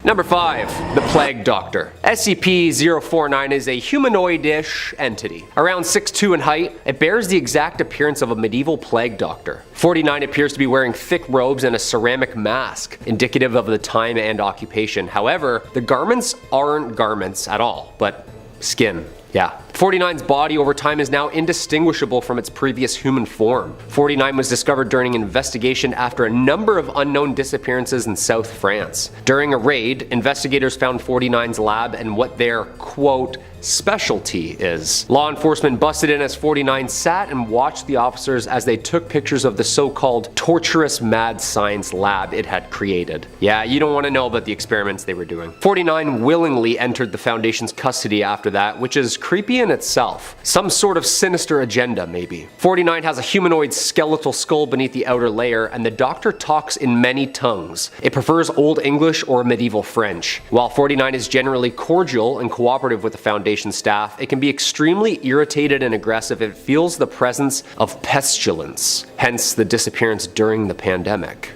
Number 5. The Plague Doctor. SCP-049 is a humanoid-ish entity. Around 6'2" in height, it bears the exact appearance of a medieval plague doctor. 49 appears to be wearing thick robes and a ceramic mask, indicative of the time and occupation. However, the garments aren't garments at all, but skin. Yeah. 49's body over time is now indistinguishable from its previous human form. 49 was discovered during an investigation after a number of unknown disappearances in South France. During a raid, investigators found 49's lab and what their, quote, specialty is. Law enforcement busted in as 49 sat and watched the officers as they took pictures of the so-called torturous mad science lab it had created. Yeah, you don't want to know about the experiments they were doing. 49 willingly entered the Foundation's custody after that, which is creepy in itself. Some sort of sinister agenda, maybe. 49 has a humanoid skeletal skull beneath the outer layer, and the Doctor talks in many tongues. It prefers Old English or medieval French. While 49 is generally cordial and cooperative with the Foundation staff, it can be extremely irritated and aggressive if it feels the presence of pestilence, hence the disappearance during the pandemic.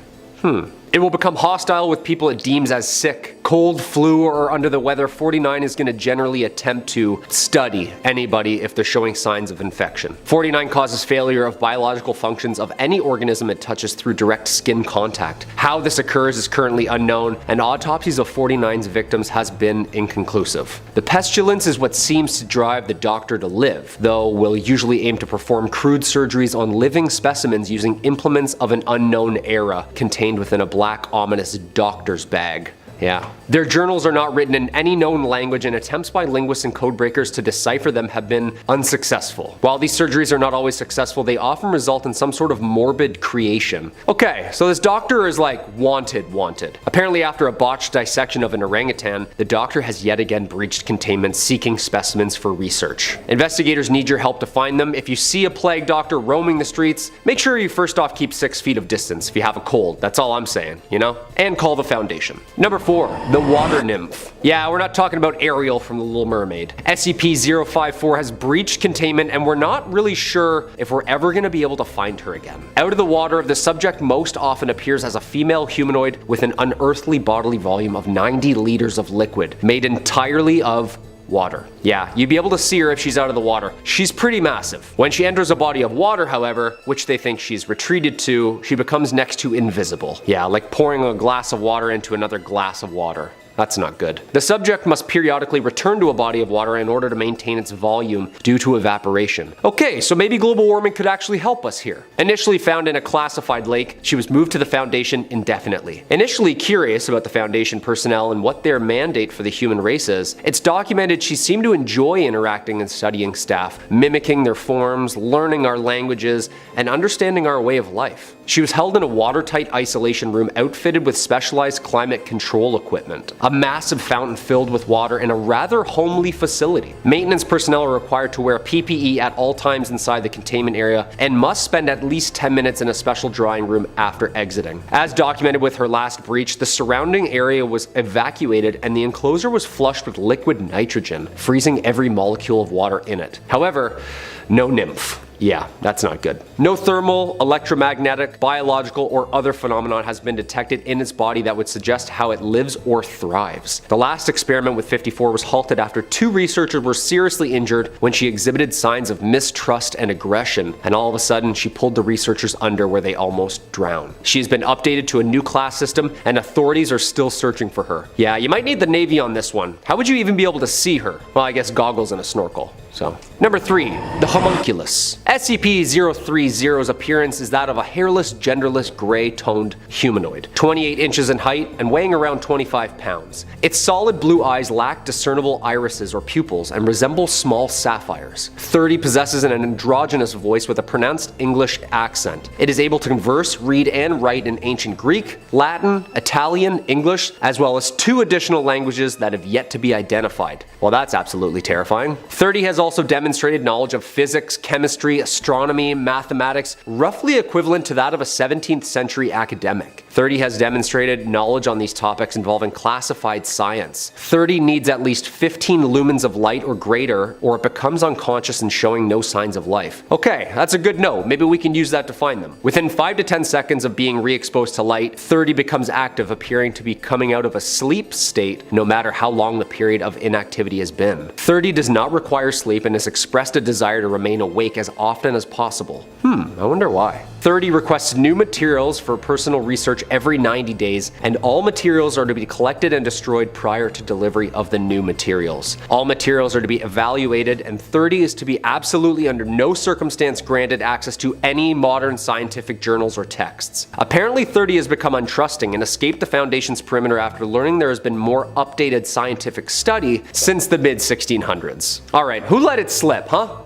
It will become hostile with people it deems as sick. Cold, flu, or under the weather, 49 is going to generally attempt to study anybody if they're showing signs of infection. 49 causes failure of biological functions of any organism it touches through direct skin contact. How this occurs is currently unknown, and autopsies of 49's victims has been inconclusive. The pestilence is what seems to drive the Doctor to live, though will usually aim to perform crude surgeries on living specimens using implements of an unknown era contained within a black ominous doctor's bag. Yeah. Their journals are not written in any known language, and attempts by linguists and codebreakers to decipher them have been unsuccessful. While these surgeries are not always successful, they often result in some sort of morbid creation. Okay, so this doctor is like wanted. Apparently after a botched dissection of an orangutan, the Doctor has yet again breached containment seeking specimens for research. Investigators need your help to find them. If you see a plague doctor roaming the streets, make sure you first off keep 6 feet of distance if you have a cold. That's all I'm saying, you know? And call the Foundation. Number 4. The Water Nymph. Yeah, we're not talking about Ariel from The Little Mermaid. SCP-054 has breached containment, and we're not really sure if we're ever going to be able to find her again. Out of the water, the subject most often appears as a female humanoid with an unearthly bodily volume of 90 liters of liquid, made entirely of water. Yeah, you'd be able to see her if she's out of the water. She's pretty massive. When she enters a body of water, however, which they think she's retreated to, she becomes next to invisible. Yeah, like pouring a glass of water into another glass of water. That's not good. The subject must periodically return to a body of water in order to maintain its volume due to evaporation. Okay, so maybe global warming could actually help us here. Initially found in a classified lake, she was moved to the Foundation indefinitely. Initially curious about the Foundation personnel and what their mandate for the human race is, it's documented she seemed to enjoy interacting and studying staff, mimicking their forms, learning our languages, and understanding our way of life. She was held in a watertight isolation room outfitted with specialized climate control equipment, a massive fountain filled with water, in a rather homely facility. Maintenance personnel are required to wear PPE at all times inside the containment area and must spend at least 10 minutes in a special drying room after exiting. As documented with her last breach, the surrounding area was evacuated and the enclosure was flushed with liquid nitrogen, freezing every molecule of water in it. However, no nymph. Yeah, that's not good. No thermal, electromagnetic, biological, or other phenomenon has been detected in its body that would suggest how it lives or thrives. The last experiment with 54 was halted after 2 researchers were seriously injured when she exhibited signs of mistrust and aggression, and all of a sudden she pulled the researchers under where they almost drowned. She has been updated to a new class system, and authorities are still searching for her. Yeah, you might need the Navy on this one. How would you even be able to see her? Well, I guess goggles and a snorkel. So, number 3, the Homunculus. SCP-030's appearance is that of a hairless, genderless, gray-toned humanoid, 28 inches in height and weighing around 25 pounds. Its solid blue eyes lack discernible irises or pupils and resemble small sapphires. 30 possesses an androgynous voice with a pronounced English accent. It is able to converse, read, and write in ancient Greek, Latin, Italian, English, as well as 2 additional languages that have yet to be identified. Well, that's absolutely terrifying. 30 has also demonstrated knowledge of physics, chemistry, astronomy, mathematics, roughly equivalent to that of a 17th century academic. 30 has demonstrated knowledge on these topics involving classified science. 30 needs at least 15 lumens of light or greater, or it becomes unconscious and showing no signs of life. Okay, that's a good note. Maybe we can use that to find them. Within 5 to 10 seconds of being re-exposed to light, 30 becomes active, appearing to be coming out of a sleep state no matter how long the period of inactivity has been. 30 does not require sleep and has expressed a desire to remain awake as often as possible. I wonder why. 30 requests new materials for personal research every 90 days, and all materials are to be collected and destroyed prior to delivery of the new materials. All materials are to be evaluated, and 30 is to be absolutely under no circumstance granted access to any modern scientific journals or texts. Apparently 30 has become untrusting and escaped the Foundation's perimeter after learning there has been more updated scientific study since the mid-1600s. Alright, who let it slip, huh?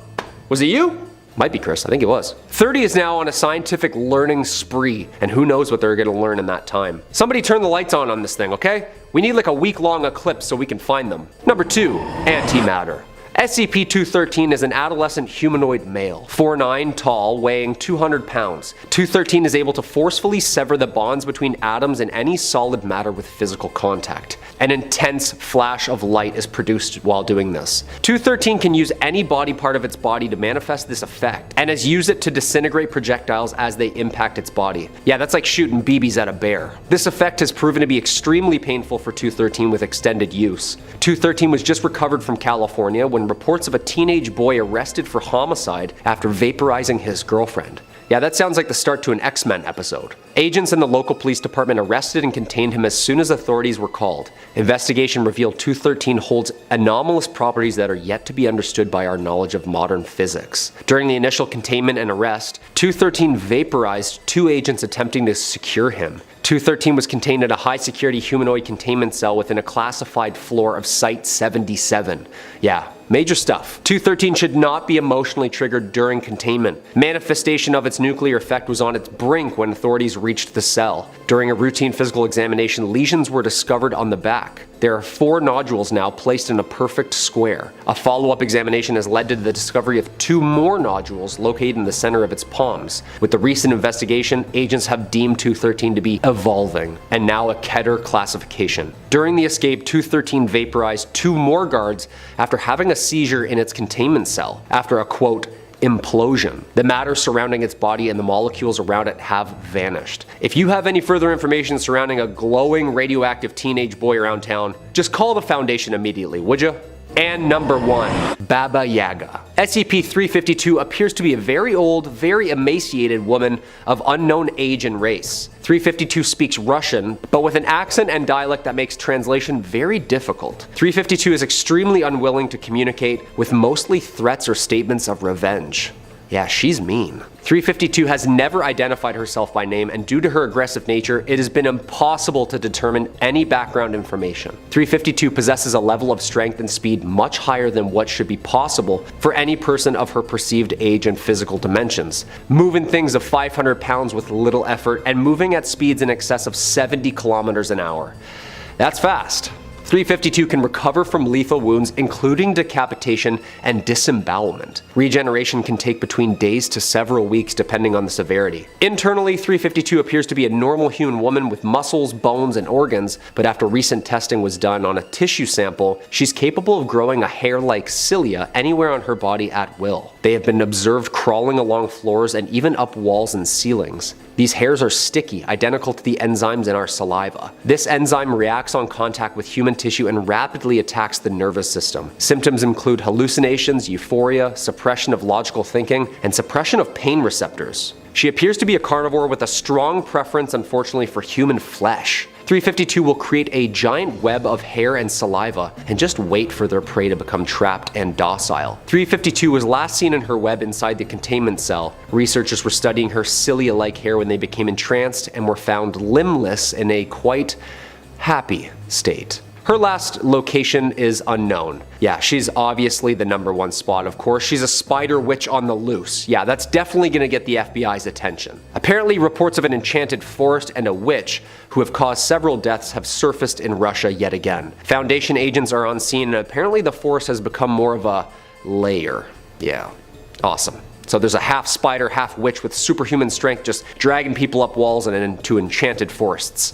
Was it you? Might be Chris, I think it was. 30 is now on a scientific learning spree, and who knows what they're gonna learn in that time. Somebody turn the lights on this thing, okay? We need like a week-long eclipse so we can find them. Number 2, Antimatter. SCP-213 is an adolescent humanoid male, 4'9", tall, weighing 200 pounds. 213 is able to forcefully sever the bonds between atoms and any solid matter with physical contact. An intense flash of light is produced while doing this. 213 can use any body part of its body to manifest this effect, and has used it to disintegrate projectiles as they impact its body. Yeah, that's like shooting BBs at a bear. This effect has proven to be extremely painful for 213 with extended use. 213 was just recovered from California when reports of a teenage boy arrested for homicide after vaporizing his girlfriend. Yeah, that sounds like the start to an X-Men episode. Agents in the local police department arrested and contained him as soon as authorities were called. Investigation revealed 213 holds anomalous properties that are yet to be understood by our knowledge of modern physics. During the initial containment and arrest, 213 vaporized 2 agents attempting to secure him. 213 was contained in a high-security humanoid containment cell within a classified floor of Site-77. Yeah, major stuff. 213 should not be emotionally triggered during containment. Manifestation of its nuclear effect was on its brink when authorities reached the cell. During a routine physical examination, lesions were discovered on the back. There are 4 nodules now placed in a perfect square. A follow-up examination has led to the discovery of 2 more nodules located in the center of its palms. With the recent investigation, agents have deemed 213 to be evolving, and now a Keter classification. During the escape, 213 vaporized 2 more guards after having a seizure in its containment cell, after a quote, implosion. The matter surrounding its body and the molecules around it have vanished. If you have any further information surrounding a glowing radioactive teenage boy around town, just call the Foundation immediately, would you? And number 1, Baba Yaga. SCP-352 appears to be a very old, very emaciated woman of unknown age and race. 352 speaks Russian, but with an accent and dialect that makes translation very difficult. 352 is extremely unwilling to communicate, with mostly threats or statements of revenge. Yeah, she's mean. 352 has never identified herself by name, and due to her aggressive nature, it has been impossible to determine any background information. 352 possesses a level of strength and speed much higher than what should be possible for any person of her perceived age and physical dimensions, moving things of 500 pounds with little effort and moving at speeds in excess of 70 kilometers an hour. That's fast. 352 can recover from lethal wounds, including decapitation and disembowelment. Regeneration can take between days to several weeks depending on the severity. Internally, 352 appears to be a normal human woman with muscles, bones, and organs, but after recent testing was done on a tissue sample, she's capable of growing a hair-like cilia anywhere on her body at will. They have been observed crawling along floors and even up walls and ceilings. These hairs are sticky, identical to the enzymes in our saliva. This enzyme reacts on contact with human tissue and rapidly attacks the nervous system. Symptoms include hallucinations, euphoria, suppression of logical thinking, and suppression of pain receptors. She appears to be a carnivore with a strong preference, unfortunately, for human flesh. 352 will create a giant web of hair and saliva and just wait for their prey to become trapped and docile. 352 was last seen in her web inside the containment cell. Researchers were studying her cilia-like hair when they became entranced and were found limbless in a quite happy state. Her last location is unknown. Yeah, she's obviously the #1 spot, of course. She's a spider witch on the loose. Yeah, that's definitely gonna get the FBI's attention. Apparently, reports of an enchanted forest and a witch who have caused several deaths have surfaced in Russia yet again. Foundation agents are on scene, and apparently the forest has become more of a lair. Yeah, awesome. So there's a half spider, half witch with superhuman strength just dragging people up walls and into enchanted forests.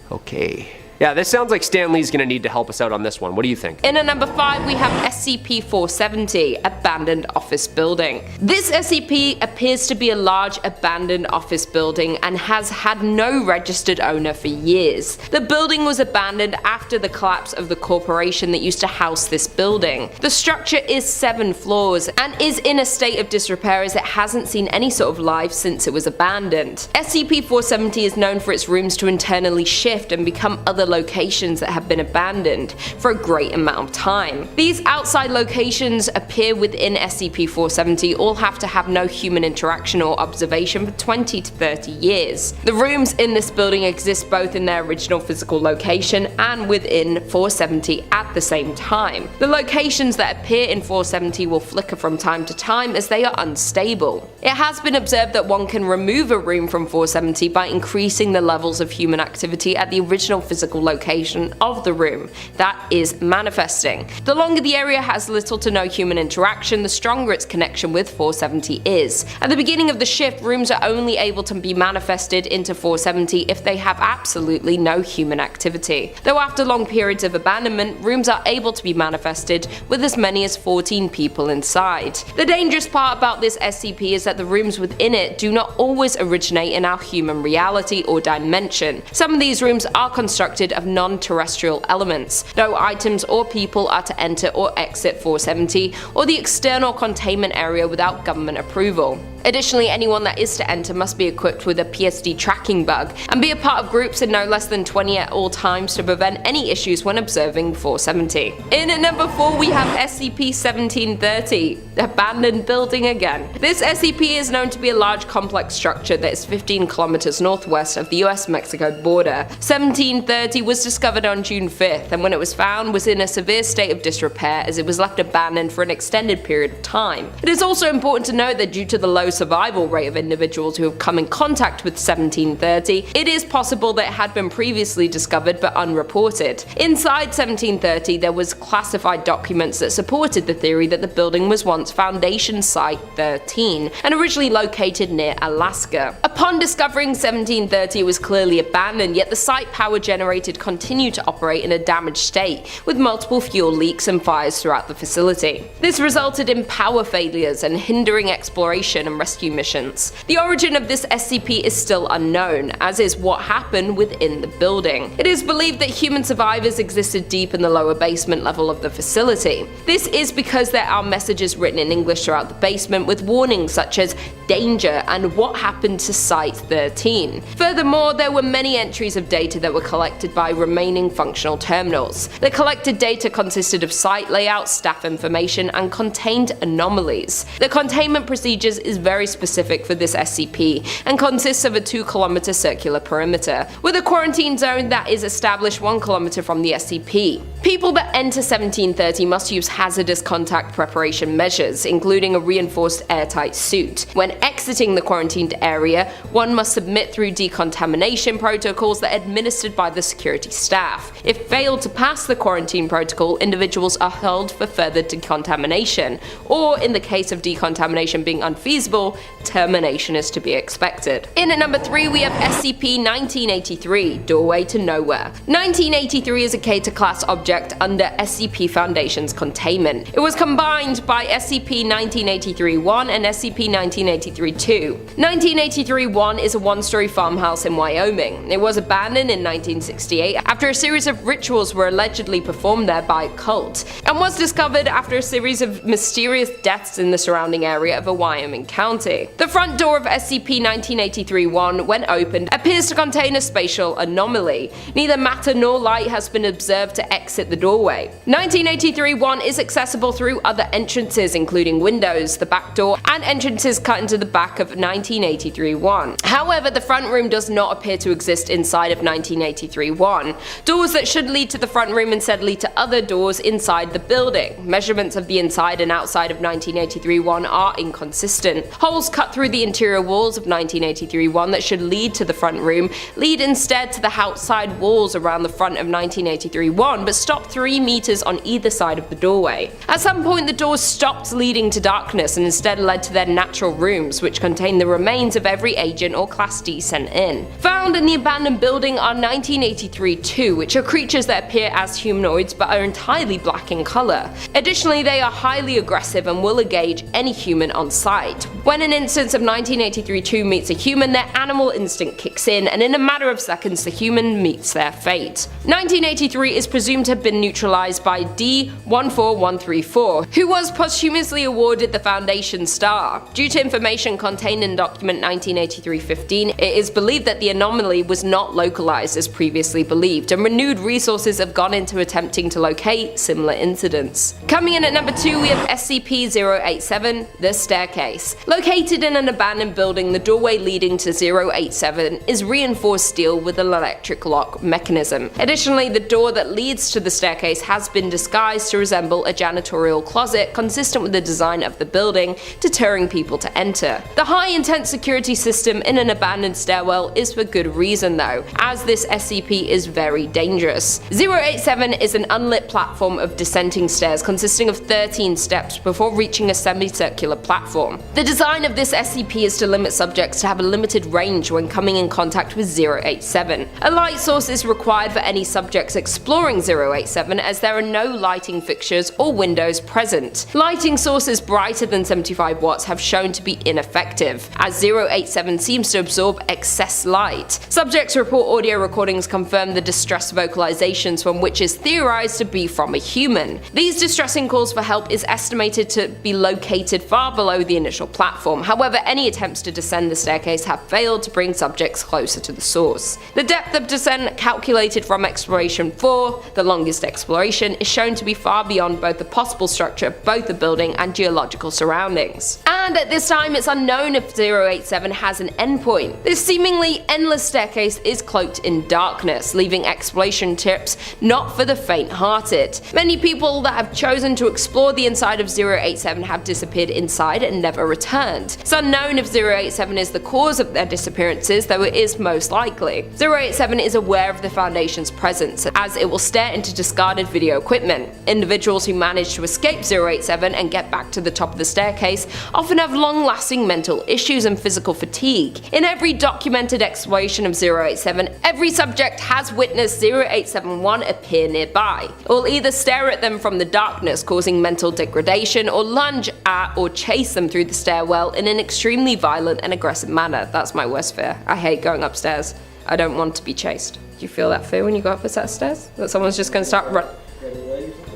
Okay. Yeah, this sounds like Stan Lee's gonna need to help us out on this one. What do you think? In at number 5, we have SCP-470, Abandoned Office Building. This SCP appears to be a large abandoned office building and has had no registered owner for years. The building was abandoned after the collapse of the corporation that used to house this building. The structure is 7 floors and is in a state of disrepair as it hasn't seen any sort of life since it was abandoned. SCP-470 is known for its rooms to internally shift and become other locations that have been abandoned for a great amount of time. These outside locations appear within SCP-470 all have to have no human interaction or observation for 20 to 30 years. The rooms in this building exist both in their original physical location and within 470 at the same time. The locations that appear in 470 will flicker from time to time as they are unstable. It has been observed that one can remove a room from 470 by increasing the levels of human activity at the original physical location of the room that is manifesting. The longer the area has little to no human interaction, the stronger its connection with 470 is. At the beginning of the shift, rooms are only able to be manifested into 470 if they have absolutely no human activity. Though after long periods of abandonment, rooms are able to be manifested with as many as 14 people inside. The dangerous part about this SCP is that the rooms within it do not always originate in our human reality or dimension. Some of these rooms are constructed of non-terrestrial elements. No items or people are to enter or exit 470 or the external containment area without government approval. Additionally, anyone that is to enter must be equipped with a PSD tracking bug and be a part of groups of no less than 20 at all times to prevent any issues when observing 470. In at number 4, we have SCP-1730, Abandoned Building again. This SCP is known to be a large complex structure that is 15 kilometers northwest of the US-Mexico border. 1730 was discovered on June 5th, and when it was found was in a severe state of disrepair as it was left abandoned for an extended period of time. It is also important to note that due to the low survival rate of individuals who have come in contact with 1730, it is possible that it had been previously discovered but unreported. Inside 1730 there was classified documents that supported the theory that the building was once Foundation Site 13 and originally located near Alaska. Upon discovering 1730 it was clearly abandoned, yet the site power generated continued to operate in a damaged state with multiple fuel leaks and fires throughout the facility. This resulted in power failures and hindering exploration and rescue missions. The origin of this SCP is still unknown, as is what happened within the building. It is believed that human survivors existed deep in the lower basement level of the facility. This is because there are messages written in English throughout the basement with warnings such as danger and what happened to Site 13. Furthermore, there were many entries of data that were collected by remaining functional terminals. The collected data consisted of site layout, staff information, and contained anomalies. The containment procedures is very specific for this SCP and consists of a 2-kilometer circular perimeter, with a quarantine zone that is established 1 kilometer from the SCP. People that enter 1730 must use hazardous contact preparation measures, including a reinforced airtight suit. When exiting the quarantined area, one must submit through decontamination protocols that are administered by the security staff. If failed to pass the quarantine protocol, individuals are held for further decontamination, or in the case of decontamination being unfeasible, termination is to be expected. In at number 3, we have SCP-1983, Doorway to Nowhere. 1983 is a K-class object under SCP Foundation's containment. It was combined by SCP-1983-1 and SCP-1983-2. 1983-1 is a 1-story farmhouse in Wyoming. It was abandoned in 1968 after a series of rituals were allegedly performed there by a cult, and was discovered after a series of mysterious deaths in the surrounding area of a Wyoming county. The front door of SCP-1983-1, when opened, appears to contain a spatial anomaly. Neither matter nor light has been observed to exit the doorway. 1983-1 is accessible through other entrances, including windows, the back door, and entrances cut into the back of 1983-1. However, the front room does not appear to exist inside of 1983-1. Doors that should lead to the front room instead lead to other doors inside the building. Measurements of the inside and outside of 1983-1 are inconsistent. Holes cut through the interior walls of 1983-1 that should lead to the front room lead instead to the outside walls around the front of 1983-1, but stop stopped 3 meters on either side of the doorway. At some point, the doors stopped leading to darkness and instead led to their natural rooms, which contain the remains of every agent or Class D sent in. Found in the abandoned building are 1983-2, which are creatures that appear as humanoids but are entirely black in color. Additionally, they are highly aggressive and will engage any human on sight. When an instance of 1983-2 meets a human, their animal instinct kicks in, and in a matter of seconds the human meets their fate. 1983 is presumed to have been neutralized by D14134, who was posthumously awarded the Foundation Star. Due to information contained in document 1983-15, it is believed that the anomaly was not localized as previously believed, and renewed resources have gone into attempting to locate similar incidents. Coming in at number 2, we have SCP-087, the staircase. Located in an abandoned building, the doorway leading to 087 is reinforced steel with an electric lock mechanism. Additionally, the door that leads to the staircase has been disguised to resemble a janitorial closet consistent with the design of the building, deterring people to enter. The high-intense security system in an abandoned stairwell is for good reason though, as this SCP is very dangerous. 087 is an unlit platform of descending stairs consisting of 13 steps before reaching a semicircular platform. The design of this SCP is to limit subjects to have a limited range when coming in contact with 087. A light source is required for any subjects exploring 087 as there are no lighting fixtures or windows present. Lighting sources brighter than 75 watts have shown to be ineffective, as 087 seems to absorb excess light. Subjects report audio recordings confirm the distress vocalizations from which is theorized to be from a human. These distressing calls for help is estimated to be located far below the initial platform. However, any attempts to descend the staircase have failed to bring subjects closer to the source. The depth of descent calculated from exploration 4, the longest exploration, is shown to be far beyond both the possible structure of both the building and geological surroundings. And at this time, it's unknown if 087 has an endpoint. This seemingly endless staircase is cloaked in darkness, leaving exploration tips not for the faint-hearted. Many people that have chosen to explore the inside of 087 have disappeared inside and never returned. It's unknown if 087 is the cause of their disappearances, though it is most likely. 087 is aware of the Foundation's presence, as it will stare into discarded video equipment. Individuals who manage to escape 087 and get back to the top of the staircase often have long-lasting mental issues and physical fatigue. In every documented exploration of 087, every subject has witnessed 0871 appear nearby. It will either stare at them from the darkness, causing mental degradation, or lunge at or chase them through the stairwell in an extremely violent and aggressive manner. That's my worst fear. I hate going upstairs. I don't want to be chased. Do you feel that fear when you go up a set of stairs? That someone's just going to start running?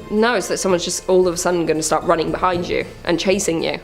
No, it's that someone's just all of a sudden going to start running behind you and chasing you.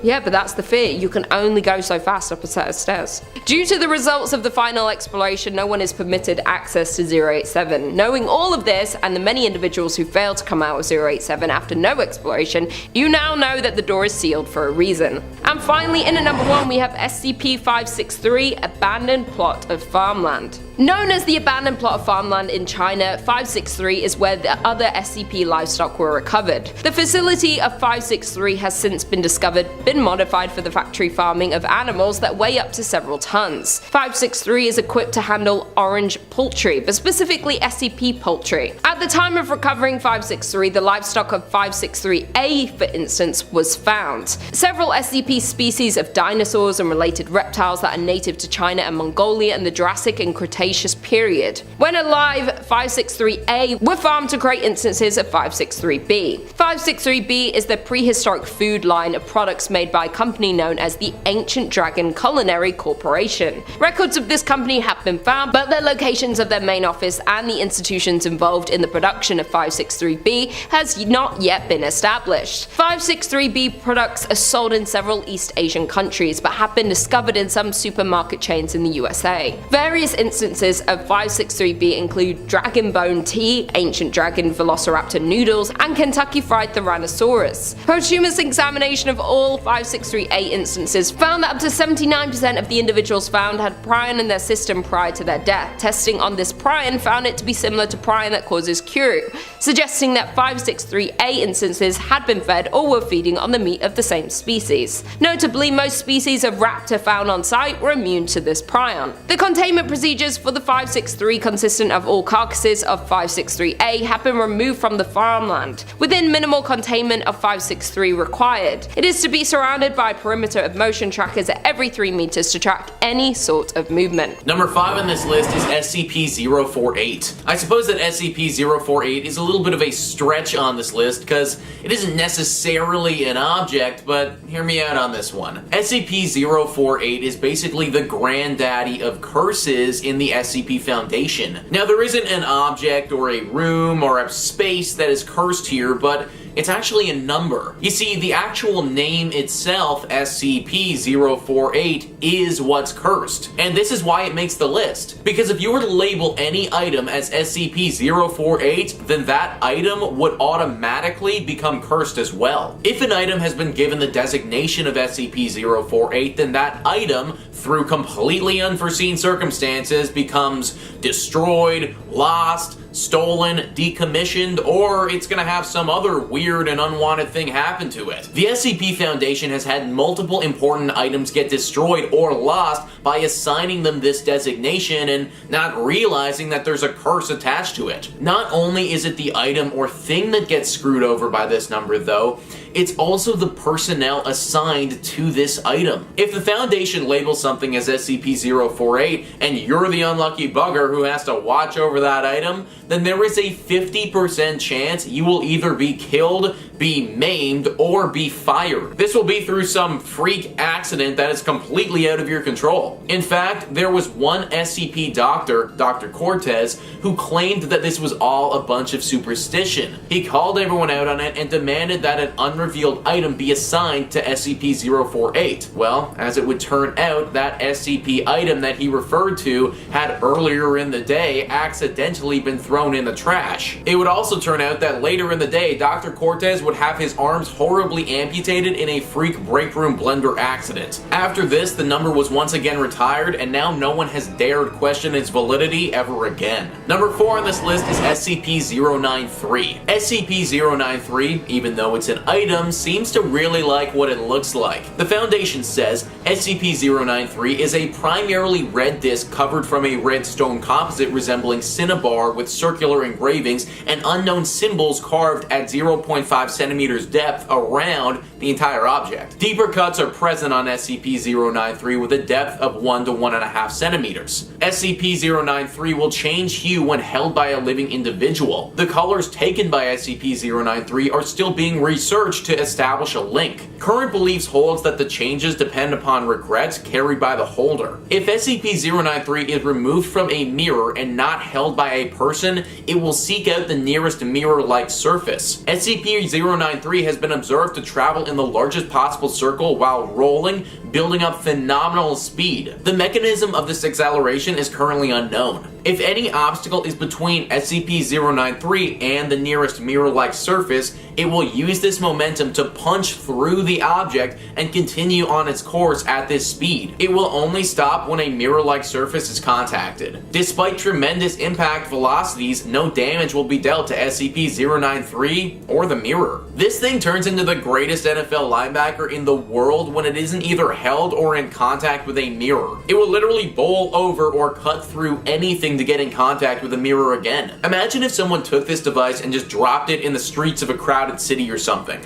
Yeah, but that's the fear. You can only go so fast up a set of stairs. Due to the results of the final exploration, no one is permitted access to 087. Knowing all of this, and the many individuals who failed to come out of 087 after no exploration, you now know that the door is sealed for a reason. And finally, in at number 1, we have SCP-563, Abandoned Plot of Farmland. Known as the abandoned plot of farmland in China, 563 is where the other SCP livestock were recovered. The facility of 563 has since been discovered, been modified for the factory farming of animals that weigh up to several tons. 563 is equipped to handle orange poultry, but specifically SCP poultry. At the time of recovering 563, the livestock of 563A, for instance, was found. Several SCP species of dinosaurs and related reptiles that are native to China and Mongolia in the Jurassic and Cretaceous period. When alive, 563A were farmed to create instances of 563B. 563B is the prehistoric food line of products made by a company known as the Ancient Dragon Culinary Corporation. Records of this company have been found, but the locations of their main office and the institutions involved in the production of 563B has not yet been established. 563B products are sold in several East Asian countries, but have been discovered in some supermarket chains in the USA. Various instances of 563B include dragon bone tea, ancient dragon velociraptor noodles, and Kentucky fried Tyrannosaurus. Posthumous examination of all 563A instances found that up to 79% of the individuals found had prion in their system prior to their death. Testing on this prion found it to be similar to prion that causes Kuru, suggesting that 563A instances had been fed or were feeding on the meat of the same species. Notably, most species of raptor found on site were immune to this prion. The containment procedures for the 563 consistent of all carcasses of 563A have been removed from the farmland, within minimal containment of 563 required. It is to be surrounded by a perimeter of motion trackers at every 3 meters to track any sort of movement. Number 5 on this list is SCP-048. I suppose that SCP-048 is a little bit of a stretch on this list because it isn't necessarily an object, but hear me out on this one. SCP-048 is basically the granddaddy of curses in the SCP Foundation. Now, there isn't an object or a room or a space that is cursed here, but it's actually a number. You see, the actual name itself, SCP-048, is what's cursed. And this is why it makes the list. Because if you were to label any item as SCP-048, then that item would automatically become cursed as well. If an item has been given the designation of SCP-048, then that item, through completely unforeseen circumstances, becomes destroyed, lost, stolen, decommissioned, or it's gonna have some other weird and unwanted thing happen to it. The SCP Foundation has had multiple important items get destroyed or lost by assigning them this designation and not realizing that there's a curse attached to it. Not only is it the item or thing that gets screwed over by this number though, it's also the personnel assigned to this item. If the Foundation labels something as SCP-048 and you're the unlucky bugger who has to watch over that item, then there is a 50% chance you will either be killed, be maimed, or be fired. This will be through some freak accident that is completely out of your control. In fact, there was one SCP doctor, Dr. Cortez, who claimed that this was all a bunch of superstition. He called everyone out on it and demanded that an unrevealed item be assigned to SCP-048. Well, as it would turn out, that SCP item that he referred to had earlier in the day accidentally been thrown in the trash. It would also turn out that later in the day, Dr. Cortez would have his arms horribly amputated in a freak break room blender accident. After this, the number was once again retired, and now no one has dared question its validity ever again. Number 4 on this list is SCP-093. SCP-093, even though it's an item, seems to really like what it looks like. The Foundation says SCP-093 is a primarily red disc covered from a red stone composite resembling cinnabar with circular engravings and unknown symbols carved at 0.5 centimeters depth around the entire object. Deeper cuts are present on SCP-093 with a depth of 1 to 1.5 centimeters. SCP-093 will change hue when held by a living individual. The colors taken by SCP-093 are still being researched to establish a link. Current beliefs holds that the changes depend upon regrets carried by the holder. If SCP-093 is removed from a mirror and not held by a person, it will seek out the nearest mirror-like surface. SCP-093 has been observed to travel in the largest possible circle while rolling, building up phenomenal speed. The mechanism of this acceleration is currently unknown. If any obstacle is between SCP-093 and the nearest mirror-like surface, it will use this momentum to punch through the object and continue on its course at this speed. It will only stop when a mirror-like surface is contacted. Despite tremendous impact velocities, no damage will be dealt to SCP-093 or the mirror. This thing turns into the greatest NFL linebacker in the world when it isn't either held or in contact with a mirror. It will literally bowl over or cut through anything to get in contact with a mirror again. Imagine if someone took this device and just dropped it in the streets of a crowded city or something.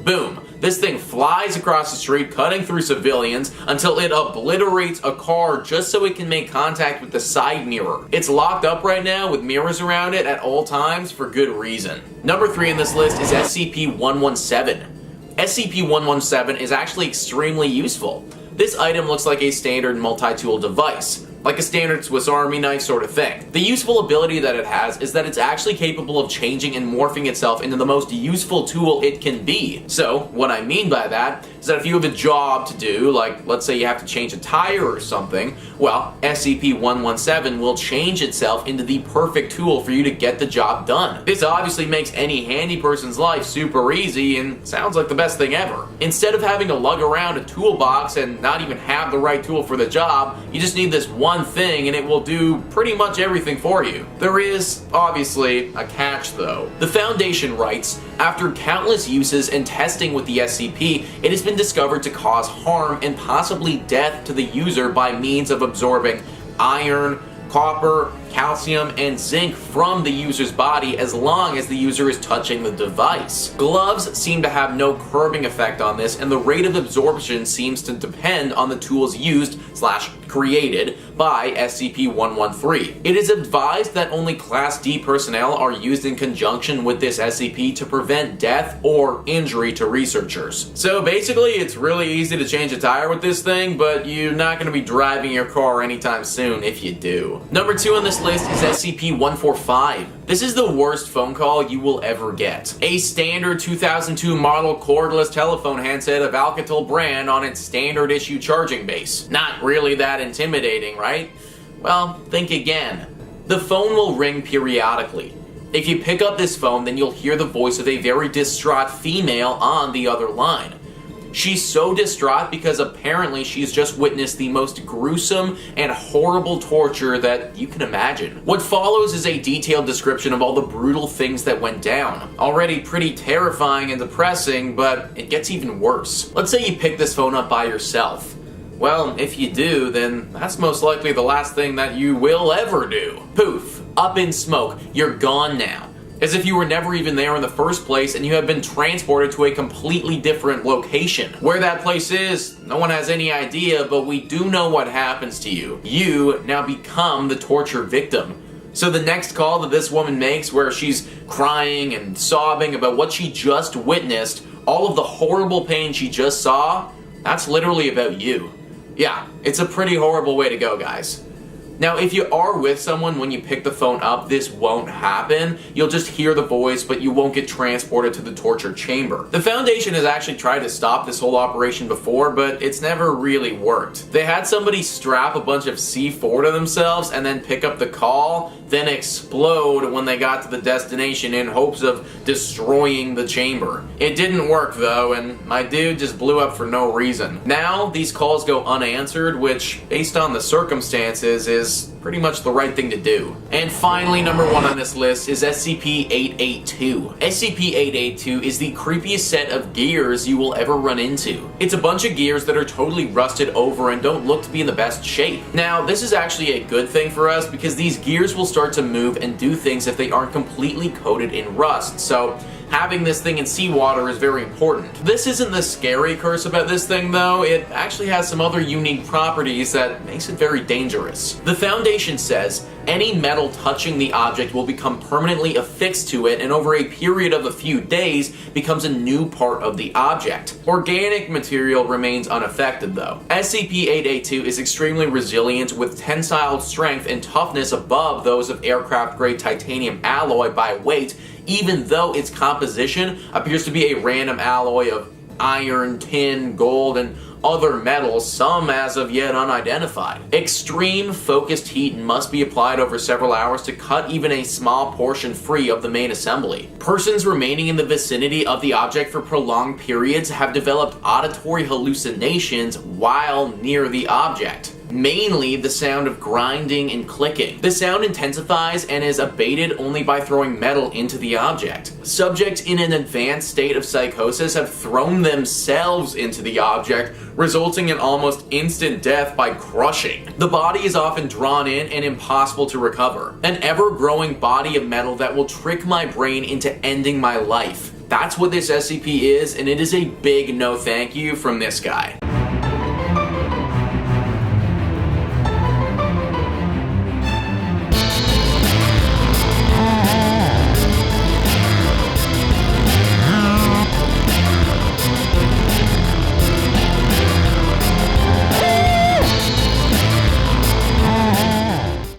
Boom. This thing flies across the street, cutting through civilians until it obliterates a car just so it can make contact with the side mirror. It's locked up right now with mirrors around it at all times for good reason. Number 3 on this list is SCP-117. SCP-117 is actually extremely useful. This item looks like a standard multi-tool device, like a standard Swiss Army knife sort of thing. The useful ability that it has is that it's actually capable of changing and morphing itself into the most useful tool it can be. So, what I mean by that is that if you have a job to do, like let's say you have to change a tire or something, well, SCP-117 will change itself into the perfect tool for you to get the job done. This obviously makes any handy person's life super easy and sounds like the best thing ever. Instead of having to lug around a toolbox and not even have the right tool for the job, you just need this one thing and it will do pretty much everything for you. There is, obviously, a catch though. The Foundation writes, after countless uses and testing with the SCP, it has been discovered to cause harm and possibly death to the user by means of absorbing iron, copper, calcium, and zinc from the user's body as long as the user is touching the device. Gloves seem to have no curbing effect on this, and the rate of absorption seems to depend on the tools used/created by SCP-113. It is advised that only Class D personnel are used in conjunction with this SCP to prevent death or injury to researchers. So basically, it's really easy to change a tire with this thing, but you're not going to be driving your car anytime soon if you do. Number 2 on this list is SCP-145. This is the worst phone call you will ever get. A standard 2002 model cordless telephone handset of Alcatel brand on its standard issue charging base. Not really that intimidating, right? Well, think again. The phone will ring periodically. If you pick up this phone, then you'll hear the voice of a very distraught female on the other line. She's so distraught because apparently she's just witnessed the most gruesome and horrible torture that you can imagine. What follows is a detailed description of all the brutal things that went down. Already pretty terrifying and depressing, but it gets even worse. Let's say you pick this phone up by yourself. Well, if you do, then that's most likely the last thing that you will ever do. Poof, up in smoke, you're gone now. As if you were never even there in the first place and you have been transported to a completely different location. Where that place is, no one has any idea, but we do know what happens to you. You now become the torture victim. So the next call that this woman makes, where she's crying and sobbing about what she just witnessed, all of the horrible pain she just saw, that's literally about you. Yeah, it's a pretty horrible way to go, guys. Now, if you are with someone when you pick the phone up, this won't happen. You'll just hear the voice, but you won't get transported to the torture chamber. The Foundation has actually tried to stop this whole operation before, but it's never really worked. They had somebody strap a bunch of C4 to themselves and then pick up the call, then explode when they got to the destination in hopes of destroying the chamber. It didn't work though, and my dude just blew up for no reason. Now, these calls go unanswered, which, based on the circumstances, is pretty much the right thing to do. And finally, number 1 on this list is SCP-882. SCP-882 is the creepiest set of gears you will ever run into. It's a bunch of gears that are totally rusted over and don't look to be in the best shape. Now, this is actually a good thing for us because these gears will start to move and do things if they aren't completely coated in rust, so having this thing in seawater is very important. This isn't the scary curse about this thing though, it actually has some other unique properties that makes it very dangerous. The Foundation says any metal touching the object will become permanently affixed to it and over a period of a few days becomes a new part of the object. Organic material remains unaffected though. SCP-882 is extremely resilient with tensile strength and toughness above those of aircraft-grade titanium alloy by weight, even though its composition appears to be a random alloy of iron, tin, gold, and other metals, some as of yet unidentified. Extreme focused heat must be applied over several hours to cut even a small portion free of the main assembly. Persons remaining in the vicinity of the object for prolonged periods have developed auditory hallucinations while near the object. Mainly the sound of grinding and clicking. The sound intensifies and is abated only by throwing metal into the object. Subjects in an advanced state of psychosis have thrown themselves into the object, resulting in almost instant death by crushing. The body is often drawn in and impossible to recover. An ever-growing body of metal that will trick my brain into ending my life. That's what this SCP is, and it is a big no thank you from this guy.